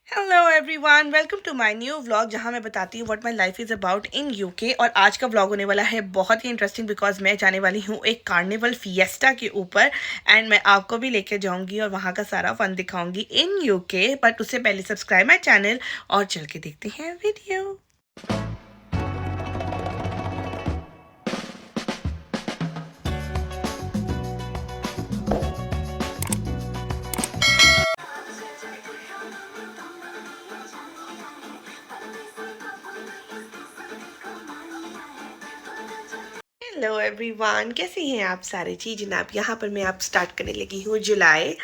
Hello everyone, welcome to my new vlog जहां मैं बताती हूँ what my life is about in UK. और आज का व्लॉग होने वाला है बहुत ही इंटरेस्टिंग बिकॉज मैं जाने वाली हूँ एक कार्निवल फिएस्टा के ऊपर एंड मैं आपको भी लेके जाऊंगी और वहाँ का सारा फन दिखाऊंगी इन यूके। बट उससे पहले सब्सक्राइब माय चैनल और चल के देखते हैं वीडियो। हेलो एवरीवन, कैसे हैं आप सारे जी जनाब। यहाँ पर मैं आप स्टार्ट करने लगी हूँ जुलाई,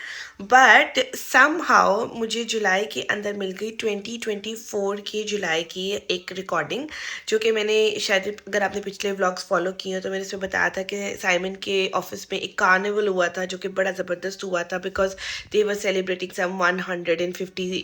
बट समहाउ मुझे जुलाई के अंदर मिल गई 2024 की जुलाई की एक रिकॉर्डिंग, जो कि मैंने शायद अगर आपने पिछले व्लॉग्स फॉलो किए हैं तो मैंने इसमें बताया था कि साइमन के ऑफिस में एक कार्निवल हुआ था जो कि बड़ा ज़बरदस्त हुआ था because they were celebrating some 150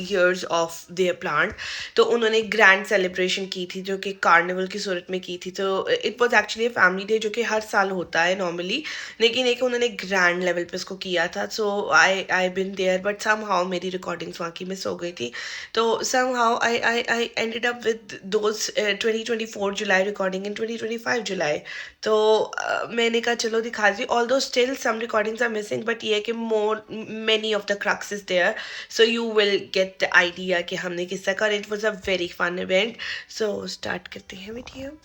years of their plant. तो उन्होंने ग्रैंड सेलिब्रेशन की थी जो कि कार्निवल की सूरत में की थी। तो it was actually family day जो कि हर साल होता है नॉर्मली, लेकिन एक उन्होंने ग्रैंड लेवल पे उसको किया था। So I been there, but somehow मेरी रिकॉर्डिंग्स वहाँ की मिस हो गई थी। तो somehow I ended up with those 2024 July recording in 2025 July. तो मैंने कहा चलो दिखा दी, although still some recordings are missing, but ये है कि more many of the crux is there, so you will get the idea कि हमने किस तरह का। It was a very fun event. So start करते हैं वीडियो।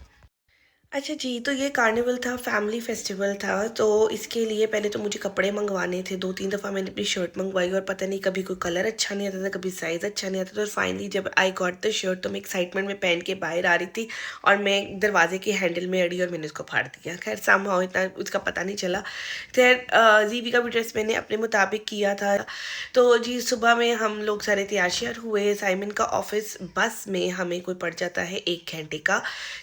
अच्छा जी, तो ये कार्निवल था, फैमिली फेस्टिवल था। तो इसके लिए पहले तो मुझे कपड़े मंगवाने थे। 2-3 दफ़ा मैंने अपनी शर्ट मंगवाई और पता नहीं कभी कोई कलर अच्छा नहीं आता था, कभी साइज़ अच्छा नहीं आता था। और फाइनली जब आई गॉट द शर्ट तो मैं एक्साइटमेंट में पहन के बाहर आ रही थी और मैं दरवाजे के हैंडल में अड़ी और मैंने उसको फाड़ दिया। खैर समहाउ इतना उसका पता नहीं चला। खैर जीवी का भी ड्रेस मैंने अपने मुताबिक किया था। तो जी सुबह में हम लोग सारे तैयार श्यार हुए। साइमन का ऑफिस बस में हमें कोई पड़ जाता है 1 घंटे का,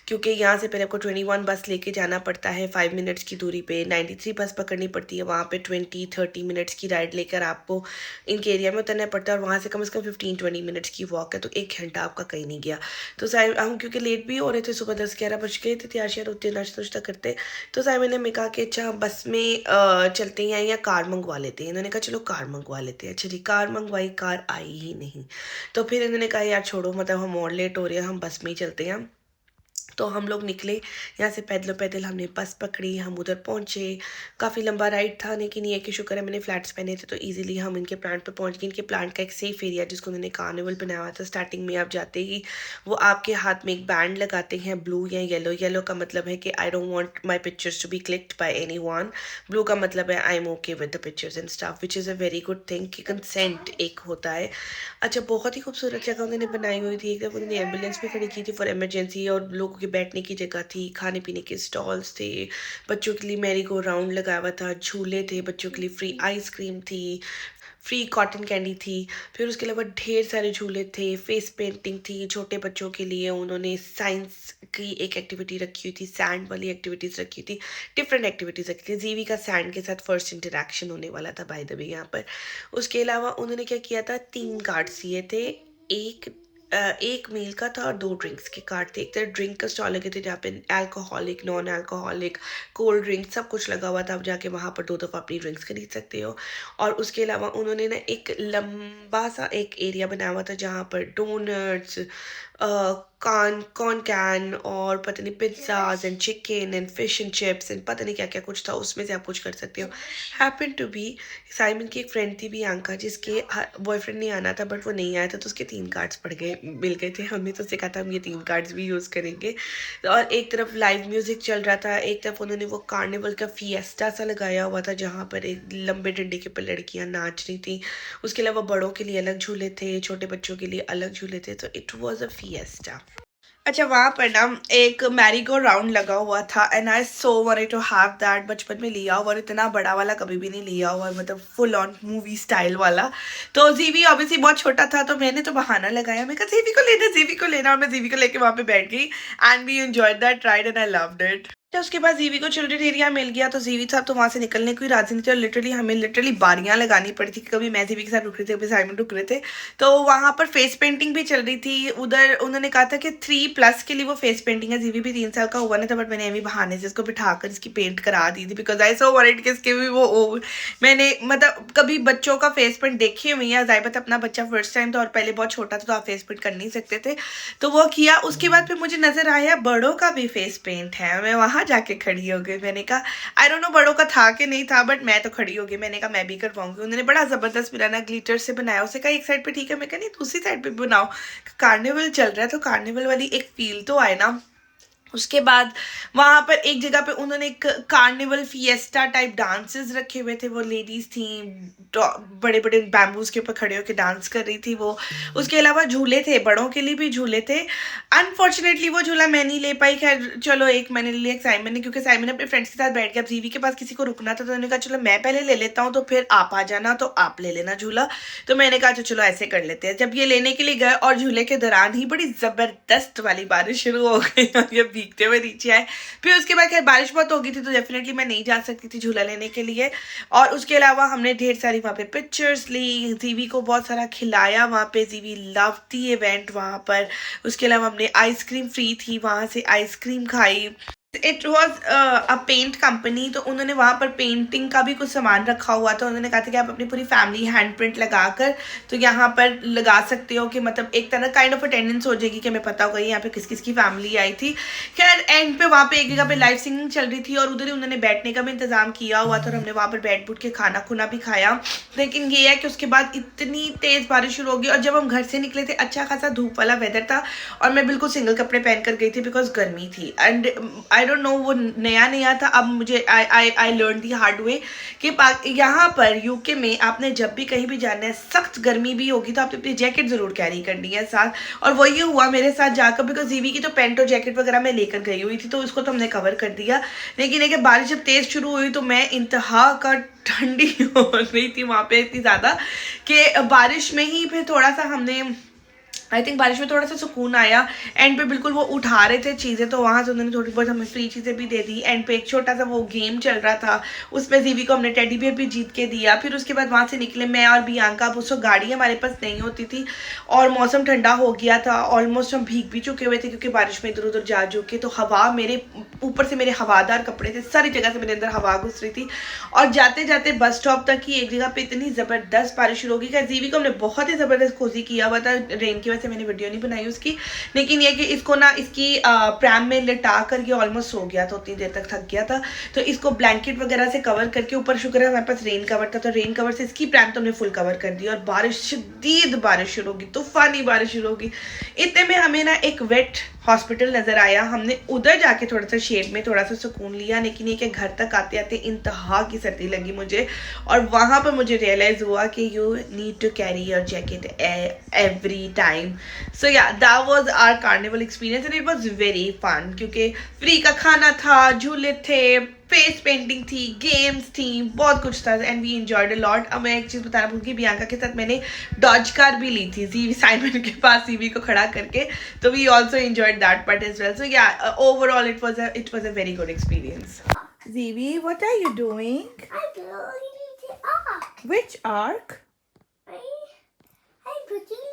क्योंकि यहाँ से पहले आपको 21 बस लेके जाना पड़ता है 5 मिनट्स की दूरी पे। 93 बस पकड़नी पड़ती है, वहाँ पे 20-30 मिनट्स की राइड लेकर आपको इनके एरिया में उतरना पड़ता है। और वहाँ से कम 15-20 मिनट्स की वॉक है, तो 1 घंटा आपका कहीं नहीं गया। तो साइम हम क्योंकि लेट भी हो रहे थे, सुबह 10-11 बज गए थे तैयार श्यार होते नाश्ता नुश्ता करते। तो साइमन ने मैं कहा कि अच्छा बस में चलते हैं या कार मंगवा लेते हैं। इन्होंने कहा चलो कार मंगवा लेते हैं। अच्छा जी, कार मंगवाई, कार आई ही नहीं। तो फिर इन्होंने कहा यार छोड़ो, मतलब हम और लेट हो रहे हैं, हम बस में ही चलते हैं। तो हम लोग निकले यहाँ से पैदल पैदल, हमने बस पकड़ी, हम उधर पहुँचे। काफ़ी लंबा राइड था, लेकिन ये कि शुक्र है मैंने फ्लैट्स पहने थे तो इजीली हम इनके प्लांट पे पहुँच गए। इनके प्लांट का एक सेफ एरिया जिसको उन्होंने कार्निवल बनाया हुआ था। स्टार्टिंग में आप जाते ही वो आपके हाथ में एक बैंड लगाते हैं, ब्लू या येलो। येलो का मतलब है कि I don't want my pictures to be clicked by anyone. Blue का मतलब है I am okay with the pictures and stuff, which is a very good thing कि कंसेंट एक होता है। अच्छा, बहुत ही खूबसूरत जगह उन्होंने बनाई हुई थी। एक तरफ उन्होंने एम्बुलेंस भी खड़ी की थी फॉर इमरजेंसी, और लोगों के बैठने की जगह थी, खाने पीने के स्टॉल्स थे, बच्चों के लिए मैरी गो राउंड लगा हुआ था, झूले थे, बच्चों के लिए फ्री आइसक्रीम थी, फ्री कॉटन कैंडी थी। फिर उसके अलावा ढेर सारे झूले थे, फेस पेंटिंग थी छोटे बच्चों के लिए। उन्होंने साइंस की एक एक्टिविटी रखी हुई थी, सैंड वाली एक्टिविटीज़ रखी हुई थी, डिफरेंट एक्टिविटीज़ रखी थी। जीवी का सैंड के साथ फर्स्ट इंटरेक्शन होने वाला था बाय द वे यहाँ पर। उसके अलावा उन्होंने क्या किया था, 3 कार्ड्स दिए थे। एक एक मील का था और 2 ड्रिंक्स के कार्ड थे। एक तरह ड्रिंक का स्टॉल लगे थे जहाँ पे alcoholic, non alcoholic, cold drink सब कुछ लगा हुआ था। आप जाके वहाँ पर 2 दफ़ा अपनी ड्रिंक्स खरीद सकते हो। और उसके अलावा उन्होंने ना एक लंबा सा एक एरिया बनाया हुआ था जहाँ पर डोनट्स, कॉर्न कैन और पता नहीं pizzas and chicken and fish and chips and पता नहीं क्या क्या कुछ था, उसमें से आप कुछ कर सकते हो। हैपन टू बी साइमन की एक फ्रेंड थी बियांका, जिसके बॉयफ्रेंड नहीं आना था बट वो नहीं आया था, तो उसके 3 कार्ड्स पड़ गए मिल गए थे। हमने तो उससे कहा था हम ये 3 कार्ड्स भी यूज़ करेंगे। और एक तरफ लाइव म्यूज़िक चल रहा था, एक तरफ उन्होंने वो कार्निवल का फिएस्टा सा लगाया हुआ था जहाँ पर एक लंबे डंडे के ऊपर लड़कियाँ नाच रही थी। उसके अलावा बड़ों के लिए अलग झूले थे, छोटे बच्चों के लिए अलग झूले थे। तो इट वॉज अ फिएस्टा। अच्छा, वहाँ पर ना एक मैरी गो राउंड लगा हुआ था and I so wanted to have that. बचपन में लिया हुआ और इतना बड़ा वाला कभी भी नहीं लिया हुआ, मतलब फुल ऑन मूवी स्टाइल वाला। तो जीवी ऑब्वियसली बहुत छोटा था, तो मैंने तो बहाना लगाया, मैं कहा जीवी को लेना, जीवी को लेना, और मैं जीवी को लेके वहाँ पे बैठ गई and we enjoyed that ride and I loved it. तो उसके बाद जीवी को चिल्ड्रन एरिया मिल गया, तो जीवी साहब तो वहाँ से निकलने को ही राजी नहीं थे और लिटरली हमें बारियां लगानी पड़ी थी कि कभी मैं जीवी के साथ रुक रही थी, कभी साइमन रुक रहे थे। तो वहाँ पर फेस पेंटिंग भी चल रही थी। उधर उन्होंने कहा था कि 3+ के लिए वो फेस पेंटिंग है। जीवी भी 3 साल का हुआ नहीं था, बट मैंने अभी बहाने से इसको बिठाकर इसकी पेंट करा दी थी, बिकॉज आई सो वरीड कि इसके भी वो मैंने मतलब कभी बच्चों का फेस पेंट देखी हुई है, ज़ाहिबत अपना बच्चा फर्स्ट टाइम था और पहले बहुत छोटा था तो आप फेस पेंट कर नहीं सकते थे, तो वो किया। उसके बाद फिर मुझे नजर आया बड़ों का भी फेस पेंट है। मैं वहां जाके खड़ी हो गई। मैंने कहा आई डोंट नो बड़ों का था कि नहीं था, बट मैं तो खड़ी हो गई। मैंने कहा मैं भी करवाऊंगी। उन्होंने बड़ा जबरदस्त मिलाना ग्लिटर से बनाया। उसे कहा एक साइड पे ठीक है, मैं कहा नहीं दूसरी साइड पे बनाओ, कार्निवल चल रहा है तो कार्निवल वाली एक फील तो आए ना। उसके बाद वहाँ पर एक जगह पे उन्होंने एक कार्निवल फिएस्टा टाइप डांसेस रखे हुए थे। वो लेडीज थी बड़े बड़े बैम्बूज के ऊपर खड़े होकर डांस कर रही थी वो। उसके अलावा झूले थे, बड़ों के लिए भी झूले थे। अनफॉर्चुनेटली वो झूला मैं नहीं ले पाई। खैर चलो एक मैंने ले लिया, एक साइमन ने, क्योंकि साइमन अपने फ्रेंड्स के साथ बैठ गया। जीवी के पास किसी को रुकना था तो उन्होंने कहा चलो मैं पहले ले लेता हूँ, तो फिर आप आ जाना, तो आप ले लेना झूला। तो मैंने कहा चलो ऐसे कर लेते हैं। जब ये लेने के लिए गए और झूले के दौरान ही बड़ी जबरदस्त वाली बारिश शुरू हो गई और ये भीगते हुए नीचे आए। फिर उसके बाद खैर बारिश बहुत हो गई थी तो डेफिनेटली मैं नहीं जा सकती थी झूला लेने के लिए। और उसके अलावा हमने ढेर सारी वहाँ पे पिक्चर्स ली, जीवी को बहुत सारा खिलाया वहाँ पे। जीवी लव दी इवेंट वहाँ पर। उसके अलावा हमने आइसक्रीम फ्री थी, वहाँ से आइसक्रीम खाई। It was a paint company, तो उन्होंने वहाँ पर पेंटिंग का भी कुछ सामान रखा हुआ था। उन्होंने कहा था कि आप अपनी पूरी फैमिली हैंड प्रिंट लगाकर तो यहाँ पर लगा सकते हो, कि मतलब एक तरह काइंड ऑफ अटेंडेंस हो जाएगी कि हमें पता होगा यहाँ पे किस किस की फैमिली आई थी। खैर एंड पे वहाँ पे एक जगह पे लाइव सिंगिंग चल रही थी और उधर ही उन्होंने बैठने का भी इंतजाम किया हुआ था और हमने वहाँ पर बैठ बुठ के खाना खुना भी खाया। लेकिन ये है कि उसके बाद इतनी तेज़ बारिश शुरू हो गई और जब हम घर से निकले थे अच्छा खासा धूप वाला वेदर था और मैं बिल्कुल सिंगल कपड़े पहन कर गई थी बिकॉज गर्मी थी। एंड आई डोंट नो, वो नया नया था। अब मुझे I learn the hard way कि यहाँ पर यूके में आपने जब भी कहीं भी जाना है, सख्त गर्मी भी होगी तो आपने अपनी जैकेट ज़रूर कैरी करनी है साथ। और वही हुआ मेरे साथ जाकर, बिकॉज जीवी की तो पेंट और जैकेट वगैरह मैं लेकर गई हुई थी तो उसको तो हमने कवर कर दिया। लेकिन एक बारिश जब तेज़ शुरू हुई तो मैं इंतहा का ठंडी हो रही थी वहाँ पे इतनी ज़्यादा कि बारिश में ही फिर थोड़ा सा हमने आई थिंक बारिश में थोड़ा सा सुकून आया। एंड पे बिल्कुल वो उठा रहे थे चीज़ें तो वहाँ से उन्होंने थोड़ी बहुत हमें फ्री चीज़ें भी दे दी। एंड पे एक छोटा सा वो गेम चल रहा था, उसमें जीवी को हमने टेडी बियर भी जीत के दिया। फिर उसके बाद वहाँ से निकले मैं और बियांका। अब उसको गाड़ी हमारे पास नहीं होती थी और मौसम ठंडा हो गया था, ऑलमोस्ट हम भीग भी चुके हुए थे क्योंकि बारिश में इधर उधर जा के। तो हवा मेरे ऊपर से, मेरे हवादार कपड़े थे, सारी जगह से मेरे अंदर हवा घुस रही थी। और जाते जाते बस स्टॉप तक ही एक जगह पे इतनी ज़बरदस्त बारिश शुरू हो गई। जीवी को हमने बहुत ही ज़बरदस्त कोजी किया हुआ था, रेन की वजह से मैंने वीडियो नहीं बनाई उसकी। लेकिन ये कि इसको ना इसकी प्रैम में लिटा कर ये ऑलमोस्ट सो गया था, उतनी देर तक थक गया था। तो इसको ब्लैंकेट वगैरह से कवर करके, ऊपर शुक्र है हमारे पास रेन कवर था तो रेन कवर से इसकी प्रैम तो हमने फुल कवर कर दी। और बारिश, शदीद बारिश शुरू होगी, तूफानी बारिश शुरू होगी। इतने में हमें ना एक वेट हॉस्पिटल नज़र आया। हमने उधर जाके थोड़ा सा शेड में थोड़ा सा सुकून लिया। लेकिन ये कि घर तक आते आते इंतहा की सर्दी लगी मुझे और वहाँ पर मुझे रियलाइज़ हुआ कि you need to carry your jacket every time. So yeah that was our carnival experience and it was very fun क्योंकि फ्री का खाना था, झूले थे, फेस पेंटिंग थी, गेम्स थी, बहुत कुछ था and we enjoyed a lot. अब मैं एक चीज़ बताना भूल गई, बियांका के साथ मैंने डॉज कार भी ली थी जीवी साइमन के पास, जीवी को खड़ा करके, तो we also enjoyed that part as well. So yeah overall it was a very good experience. Zivi, what are you doing? I'm building the ark. Which ark? I'm building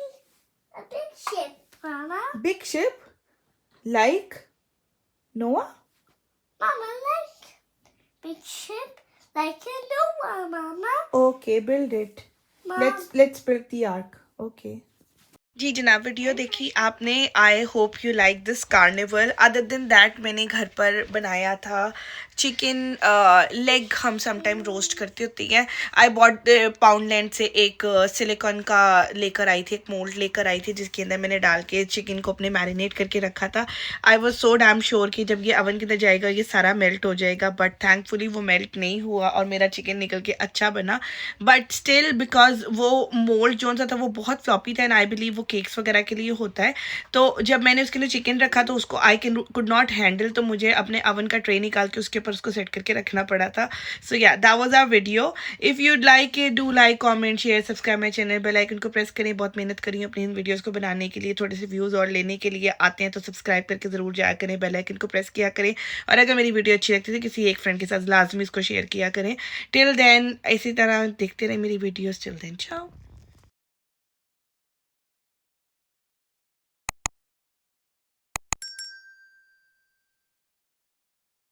a big ship, Mama. Big ship? Like Noah? Mama, like big ship, like a Noah, Mama. Okay, build it. Mom. Let's build the ark. Okay. जी जनाब, video देखी आपने, I hope you like this carnival. Other than that मैंने घर पर बनाया था chicken leg, हम sometime roast करती होती हैं। आई बॉट पाउंडलैंड से एक सिलिकॉन का लेकर आई थी, एक मोल्ड लेकर आई थी जिसके अंदर मैंने डाल के चिकन को अपने मैरिनेट करके रखा था। I was so damn sure कि जब ये अवन के अंदर जाएगा ये सारा मेल्ट हो जाएगा, बट थैंकफुली वो मेल्ट नहीं हुआ और मेरा चिकन निकल के अच्छा बना। बट स्टिल बिकॉज वो मोल्ड जो सा था वो बहुत फ्लॉपी था एंड आई बिलीव वो केक्स वगैरह के लिए होता है। तो जब मैंने उसके लिए चिकन रखा तो उसको आई कुड नॉट हैंडल, तो मुझे अपने अवन का ट्रे निकाल के उसके ऊपर उसको सेट करके रखना पड़ा था। So yeah that was our video. If you'd like it, do like, comment, share, subscribe my channel, bell icon को प्रेस करें। बहुत मेहनत करी अपनी इन वीडियोस को बनाने के लिए, थोड़े से व्यूज़ और लेने के लिए आते हैं, तो सब्सक्राइब करके ज़रूर जाया करें, बेल आइकन को प्रेस किया करें, और अगर मेरी वीडियो अच्छी लगती है तो किसी एक फ्रेंड के साथ लाजमी इसको शेयर किया करें। टिल देन इसी तरह देखते रहें मेरी वीडियोस। टिल देन चाओ।